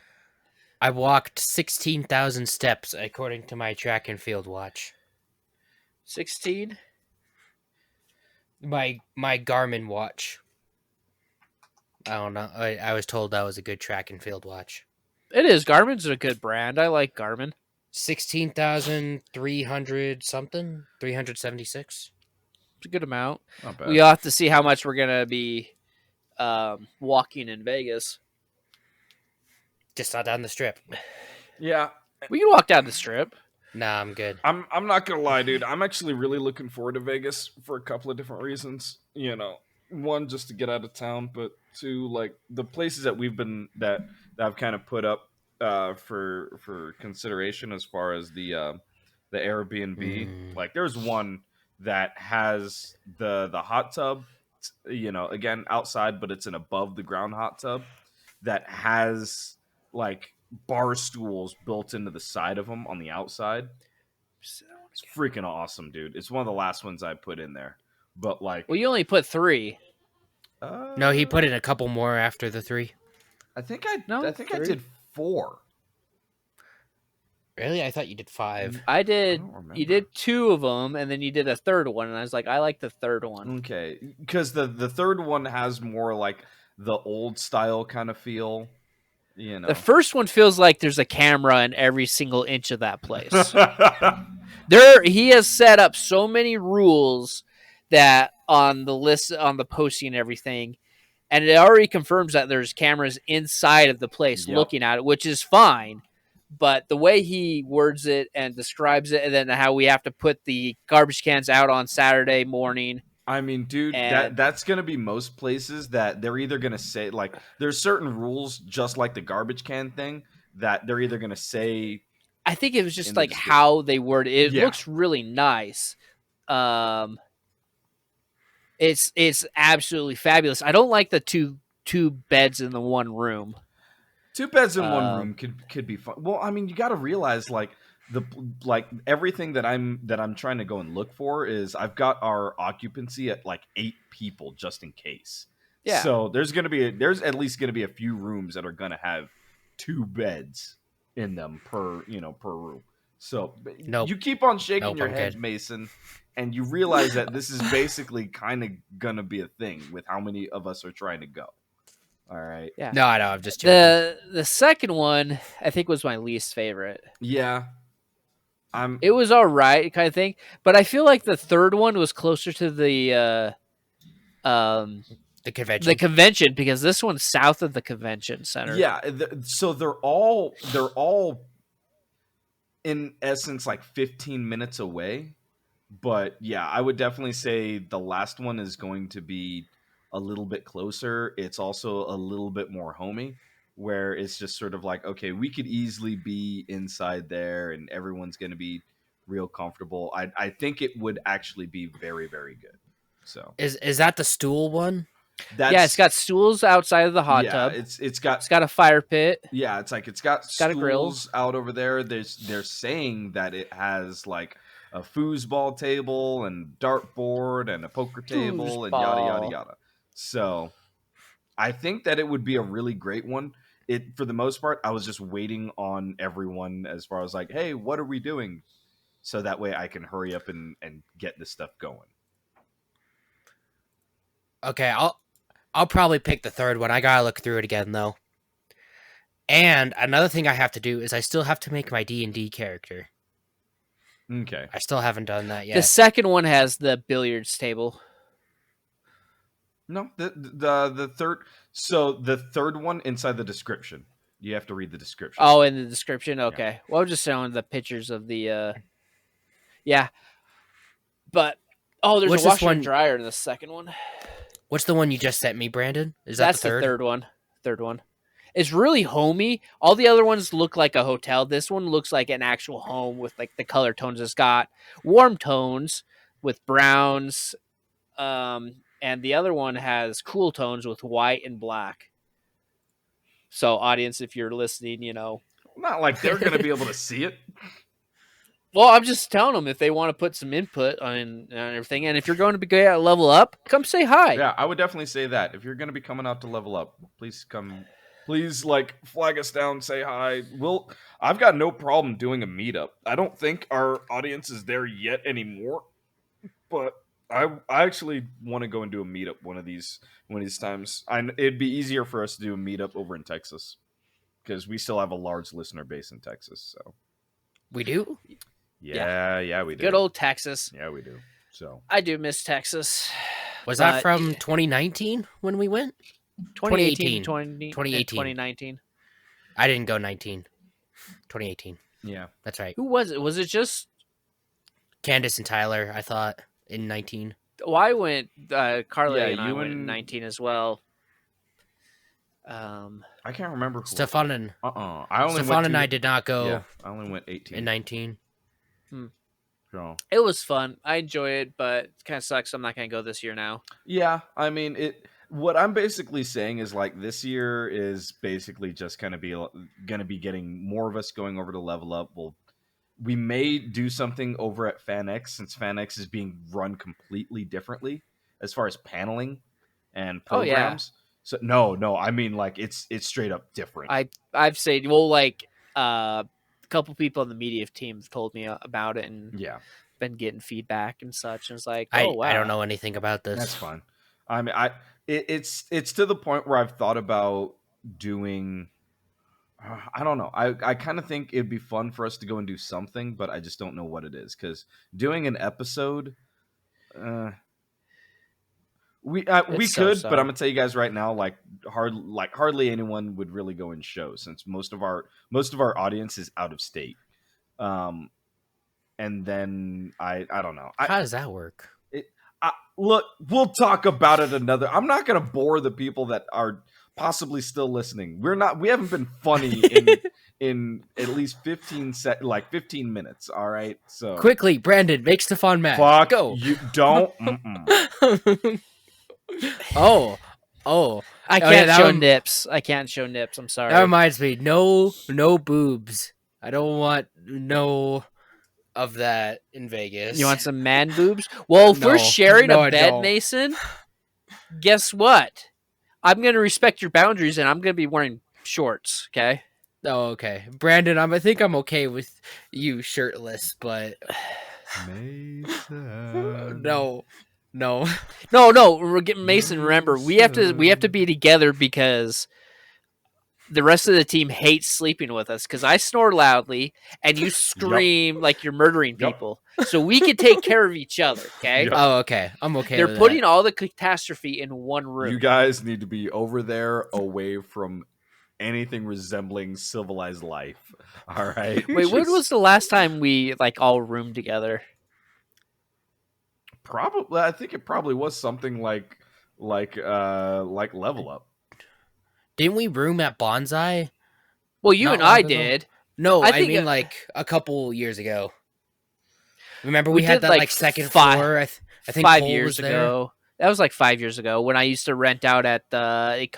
I walked 16,000 steps according to my track and field watch. 16. My Garmin watch. I don't know. I was told that was a good track and field watch. It is. Garmin's a good brand. I like Garmin. 16,300 something? 376? It's a good amount. not bad. We'll have to see how much we're gonna be walking in Vegas. Just not down the strip. Yeah, We can walk down the strip. Nah, I'm good. I'm not gonna lie, dude. I'm actually really looking forward to Vegas for a couple of different reasons. One, just to get out of town, but two, like the places that that I've kind of put up for consideration as far as the Airbnb. Mm. Like, there's one that has the hot tub, again outside, but it's an above the ground hot tub that has like bar stools built into the side of them on the outside. It's freaking awesome, dude. It's one of the last ones I put in there. But like, Well, you only put 3. No, he put in a couple more after the 3. I think No, I 3. did 4. Really? I thought you did 5. I did. don't remember. You did 2 of them, and then you did a third one, and I was like, I like the third one. Okay, because the third one has more like the old style kind of feel. The first one feels like there's a camera in every single inch of that place. He has set up so many rules that on the list, on the posting and everything, and it already confirms that there's cameras inside of the place Yep. looking at it, which is fine. But the way he words it and describes it, and then how we have to put the garbage cans out on Saturday morning. I mean, dude, And- that's gonna be most places that they're either gonna say, like, there's certain rules, just like the garbage can thing, that they're either gonna say. I think it was just In the like description. how they word it. It Yeah. looks really nice. It's absolutely fabulous. I don't like the two beds in the one room. 2 beds in one room could be fun. Well, I mean, you got to realize like everything that I'm trying to go and look for is I've got our occupancy at like 8 people just in case. Yeah. So there's at least gonna be a few rooms that are gonna have 2 beds in them per room. So Nope. you keep on shaking Nope, your I'm head, good. Mason, and you realize that this is basically kind of gonna be a thing with how many of us are trying to go. All right. Yeah. No, I know. I'm just joking. The second one I think was my least favorite. Yeah. It was all right, kind of thing, but I feel like the third one was closer to the The convention. the convention, because this one's south of the convention center. Yeah, so they're all in essence like 15 minutes away. But yeah, I would definitely say the last one is going to be a little bit closer. It's also a little bit more homey. where it's just sort of like, okay, we could easily be inside there and everyone's going to be real comfortable. I think it would actually be very, very good. So Is that the stool one? Yeah, it's that's got stools outside of the hot yeah, tub. it's got It's got a fire pit. yeah, it's like it's got It's got a grill. stools out over there. They're saying that it has like a foosball table and dartboard and a poker table and yada yada Foosball. yada. So I think that it would be a really great one. It for the most part, I was just waiting on everyone as far as like, hey, what are we doing? So that way I can hurry up and get this stuff going. Okay, I'll probably pick the third one. I gotta look through it again though. And another thing I have to do is I still have to make my D&D character. Okay. I still haven't done that The yet. second one has the billiards table. No, the third. So the third one inside the description, you have to read the description. Oh, in the description. Okay. Well, I'm just showing the pictures of the. Yeah. But there's What's a this washer one? and dryer in the second one. What's the one you just sent me, Brandon? Is that That's the third? one. Third one. It's really homey. All the other ones look like a hotel. This one looks like an actual home with like the color tones. It's got warm tones with browns, and the other one has cool tones with white and black. So, audience, if you're listening, Not like they're gonna be able to see it. well, I'm just telling them if they want to put some input on everything, and if you're going to be good at level up, come say hi. Yeah, I would definitely say that if you're gonna be coming out to level up, please come. Please, like, flag us down, say hi. I've got no problem doing a meetup. I don't think our audience is there yet anymore, but I actually want to go and do a meetup one of these times. It'd be easier for us to do a meetup over in Texas because we still have a large listener base in Texas. So We do? yeah, we do. Good old Texas. Yeah, we do. So I do miss Texas. Was that from 2019 when we went? 2018, 2018. 2019. I didn't go 19. 2018. yeah, That's right. Who was it? Was it just? Candace and Tyler, I thought, in 19. Well, I went. Carly Yeah, and I you went in and- 19 as well. I can't remember. Stefan and Stefan and I did not go Yeah, I only went 18. in 19. So It was fun. I enjoy it, but it kind of sucks. I'm not going to go this year now. yeah, I mean it. What I'm basically saying is like this year is basically just going to be getting more of us going over to level up. We may do something over at FanX since FanX is being run completely differently as far as paneling and Oh, yeah. programs. So no, I mean like it's straight up different. I've said, well, like a couple people on the media team have told me about it and yeah, been getting feedback and such. And it's like, I wow. don't know anything about this. that's fine. I mean, it's to the point where I've thought about doing. I don't know. I kind of think it'd be fun for us to go and do something, but I just don't know what it is because doing an episode. We It's could, so-so. but I'm gonna tell you guys right now, hardly anyone would really go and show since most of our audience is out of state. And then I don't know. How does that work? Look, we'll talk about it another. I'm not gonna bore the people that are possibly still listening. We haven't been funny in at least 15 minutes. All right, so Quickly, Brandon, make Stefan mad. fuck Go. you. Don't. Oh. I yeah, can't that show one- nips. I can't show nips. I'm sorry. That reminds me. No boobs. I don't want no of that in Vegas. You want some man boobs? Well, if No. we're sharing No, a I bed, don't. Mason, guess what? I'm going to respect your boundaries and I'm going to be wearing shorts, okay? Oh, okay. Brandon, I think I'm okay with you shirtless, but Mason. no. No, we're getting Mason. Remember, we have to be together because the rest of the team hates sleeping with us because I snore loudly and you scream like you're murdering Yup. people. So we can take care of each other, okay? Yup. Oh, okay. I'm okay They're with putting that. all the catastrophe in one room. You guys need to be over there, away from anything resembling civilized life. All right. Wait, when was the last time we all roomed together? Probably? I think it probably was something like level up. Didn't we room at Bonsai Well, you not and I long ago? did. No, I I think mean like a couple years ago. Remember we we had did that like like second floor? I think five Cole was years there. ago. That was like 5 years ago when I used to rent out at the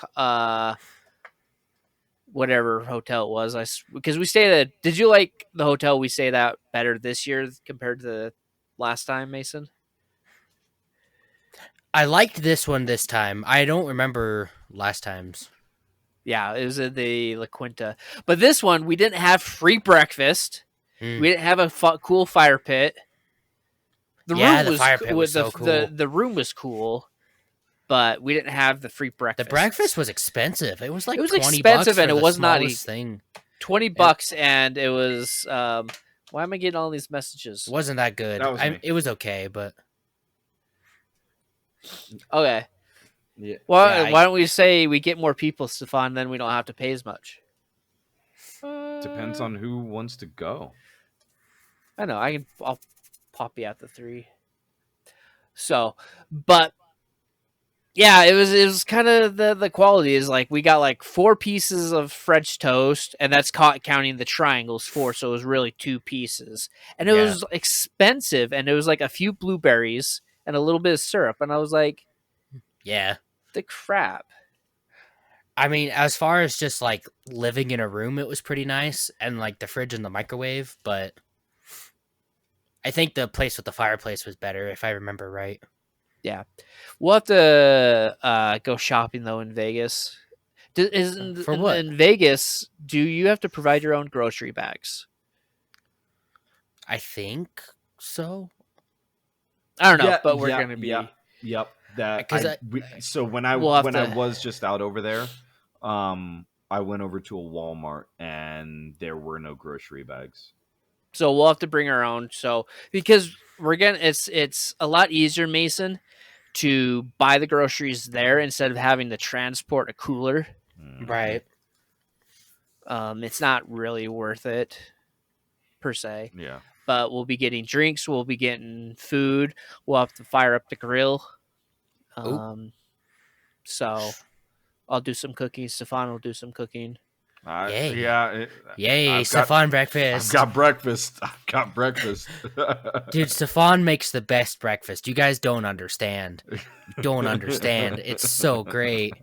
whatever hotel it was. Because we stayed at. Did you like the hotel we stayed at better this year compared to the last time, Mason? I liked this one this time. I don't remember last time's. Yeah, it was at the La Quinta. But this one, we didn't have free breakfast. Mm. We didn't have a cool fire pit. The Yeah, room the was fire pit was so cool. the room was cool, but we didn't have the free The breakfast. breakfast was expensive. It was like it was 20 expensive, bucks and for it the was not smallest thing. $20, and it was. Why am I getting all these messages? It wasn't that good. That was me. It was okay, but Okay. Yeah. Well, Yeah, why don't we say we get more people, Stefan? Then we don't have to pay as much. Depends on who wants to go. I know. I'll pop you out the 3. So, but yeah, it was kind of the quality is like we got like 4 pieces of French toast, and that's counting the triangles 4, so it was really 2 pieces, and it Yeah. was expensive, and it was like a few blueberries and a little bit of syrup, and I was like, yeah. the crap. I mean, as far as just like living in a room, it was pretty nice, and like the fridge and the microwave, but I think the place with the fireplace was better, if I remember right. Yeah, we'll have to go shopping though in Vegas. For what? In Vegas, do you have to provide your own grocery bags? I think so. I don't know, Yeah, but we're yeah, gonna be. Yep. That 'Cause so when I We'll have when I to- was just out over there, I went over to a Walmart and there were no grocery bags. So we'll have to bring our own. So because we're gonna, it's a lot easier, Mason, to buy the groceries there instead of having to transport a cooler. Right. It's not really worth it per se. Yeah. But we'll be getting drinks. We'll be getting food. We'll have to fire up the grill. So I'll do some cooking. Stefan will do some cooking. Yay. Yeah. Yay, Stefan breakfast. I've got breakfast. I've got breakfast. Dude, Stefan makes the best breakfast. You guys don't understand. You don't understand. It's so great.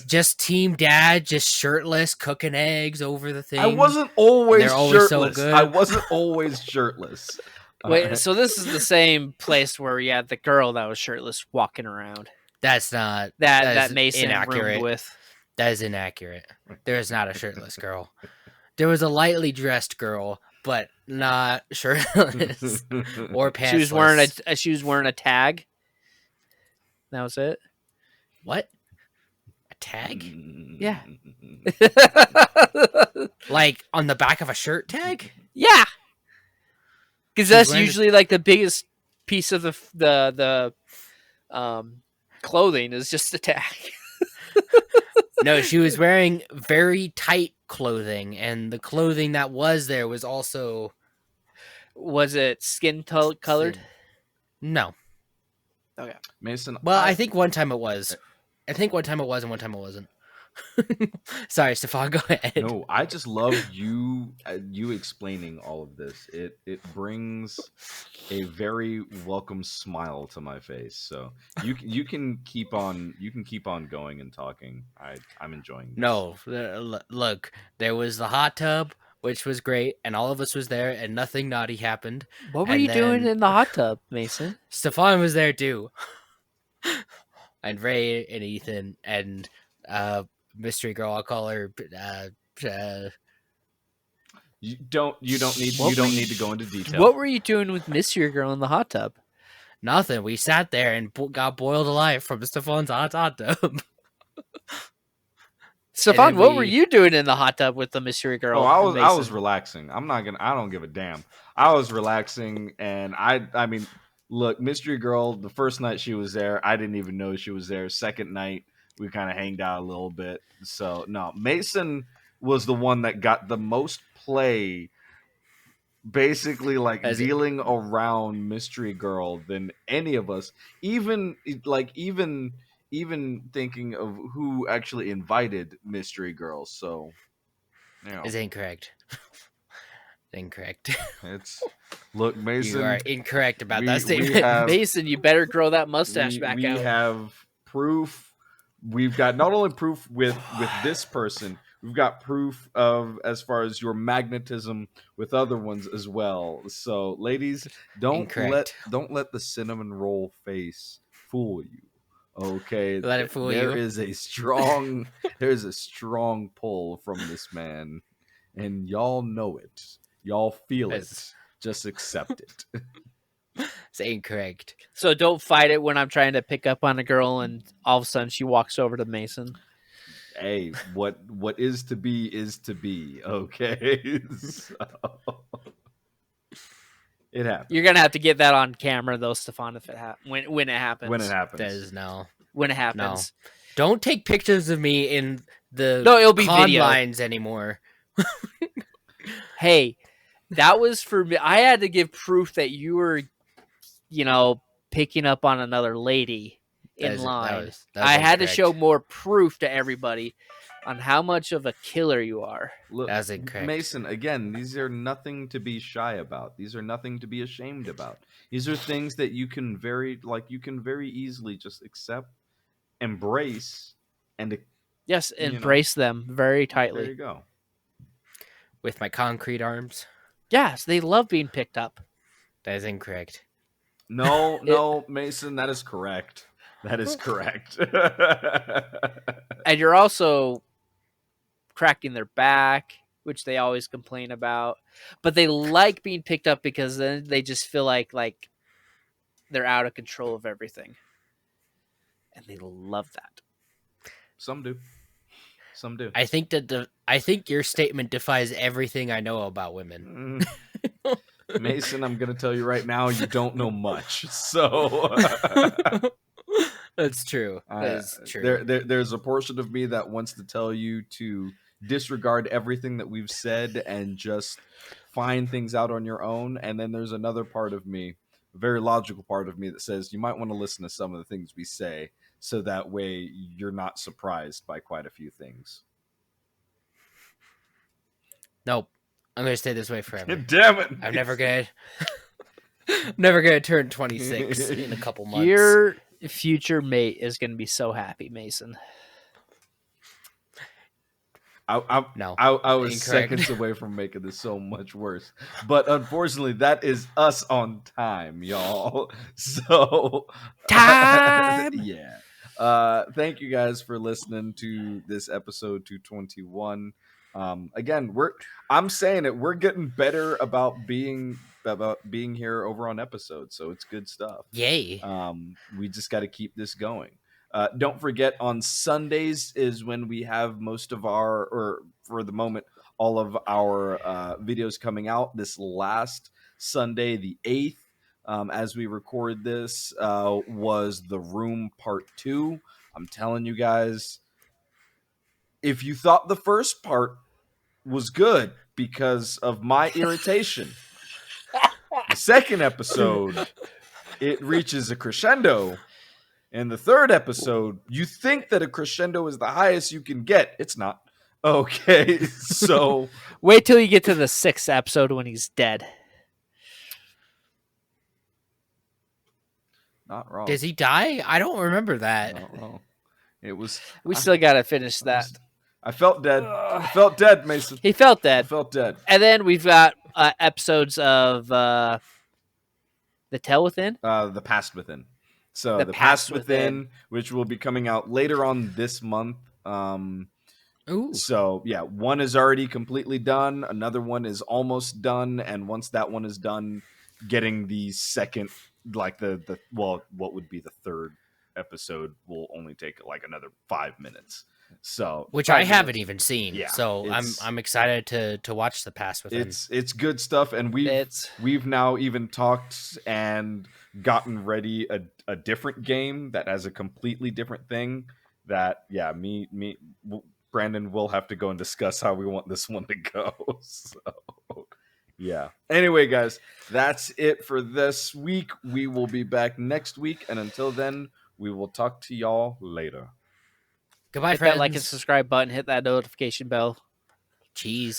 Just team dad, just shirtless, cooking eggs over the thing. I wasn't always They're always so shirtless. good. I wasn't always shirtless. Wait, so this is the same place where we had the girl that was shirtless walking around. That's not That is Mason inaccurate. roomed with. That is inaccurate. There is not a shirtless girl. There was a lightly dressed girl, but not shirtless or pantsless. She was wearing a tag. That was it. What? A tag? Yeah. Like on the back of a shirt tag? Yeah. Because that's wearing usually like the biggest piece of the clothing is just a tag. No, she was wearing very tight clothing, and the clothing that was there was also. Was it skin colored? No. Okay. Mason. Well, I think one time it was. I think one time it was, and one time it wasn't. Sorry, Stefan, go ahead. No, I just love you explaining all of this. It brings a very welcome smile to my face. So you can keep on going and talking. I'm enjoying this. No, look, there was the hot tub, which was great, and all of us was there, and nothing naughty happened. What were And you doing then- in the hot tub, Mason? Stefan was there too, and Ray and Ethan and mystery girl. I'll call her. You don't need to go into detail. What were you doing with Mystery Girl in the hot tub? Nothing. We sat there and got boiled alive from Stefan's hot tub. Stefan, then what were we- you doing in the hot tub with the Mystery Girl? Oh, I and was Mason? relaxing. I don't give a damn. I was relaxing, and I mean, look, Mystery Girl. The first night she was there, I didn't even know she was there. Second night, we kind of hanged out a little bit. So no, Mason was the one that got the most play, basically like dealing around Mystery Girl than any of us. Even even thinking of who actually invited mystery girls. So, you know, Is incorrect. Incorrect. it's look, You Mason. are incorrect about that we statement. have Mason, you better grow that mustache back we out. have proof. We've got not only proof with this person, we've got proof of as far as your magnetism with other ones as well. So, ladies, Incorrect. don't let the cinnamon roll face fool you. Okay, Let it fool there you. is a strong there's a strong pull from this man, and y'all know it. Y'all feel it. It's- Just accept it. It's incorrect. So don't fight it when I'm trying to pick up on a girl and all of a sudden she walks over to Mason. Hey, what is to be is to be. Okay, so, it happens. You're gonna have to get that on camera though, Stefan, if it when it happens. When it happens. There's no. When it happens. Don't take pictures of me in the No, it'll be con video. lines anymore. Hey, that was for me. I had to give proof that you were, picking up on another lady in line. That was I had to incorrect. show more proof to everybody on how much of a killer you are. Look, That's incorrect. Mason, again, these are nothing to be shy about. These are nothing to be ashamed about. These are things that you can very easily just accept, embrace, and Yes, embrace them very there tightly. you go. With my concrete arms. Yes, they love being picked up. That is incorrect. No, Mason, that is correct. That is correct. And you're also cracking their back, which they always complain about. But they like being picked up because then they just feel like they're out of control of everything. And they love that. Some do. Some do. I think your statement defies everything I know about women. Mason, I'm going to tell you right now, you don't know much. So That's true. That's true. There's a portion of me that wants to tell you to disregard everything that we've said and just find things out on your own. And then there's another part of me, a very logical part of me, that says you might want to listen to some of the things we say, so that way you're not surprised by quite a few things. Nope. I'm gonna stay this way forever. Damn it! I'm never gonna turn 26 in a couple months. Your future mate is going to be so happy, Mason. I was Incorrect. seconds away from making this so much worse, but unfortunately, that is us on time, y'all. So Time! Yeah. Thank you guys for listening to this episode 221. Again, I'm saying it. We're getting better about being here over on episodes, so it's good stuff. Yay. We just got to keep this going. Don't forget, on Sundays is when we have most of our, or for the moment, all of our videos coming out. This last Sunday, the 8th, as we record this, was The Room Part 2. I'm telling you guys, if you thought the first part was good because of my irritation, the second episode, it reaches a crescendo. And the third episode, you think that a crescendo is the highest you can get. It's not. Okay, so Wait till you get to the 6th episode when he's dead. not wrong. Does he die? I don't remember that. Not wrong. It was. We still got to finish that. I felt dead. I felt dead, Mason. He felt I dead. felt dead. And then we've got episodes of The Tale Within. The Past Within. So The the Past Past Within, which will be coming out later on this month. Ooh. So yeah, one is already completely done. Another one is almost done, and once that one is done, getting the second, like what would be the third episode, will only take like another 5 minutes. So Which I 5 haven't minutes. even seen. Yeah, So it's- I'm excited to watch The Past with him. It's good stuff, and we've now even talked and gotten ready a different game that has a completely different thing. That Brandon will have to go and discuss how we want this one to go. So yeah. Anyway, guys, that's it for this week. We will be back next week, and until then, We will talk to y'all later. Goodbye, Hit friends. that like and subscribe button. Hit that notification bell. Cheese.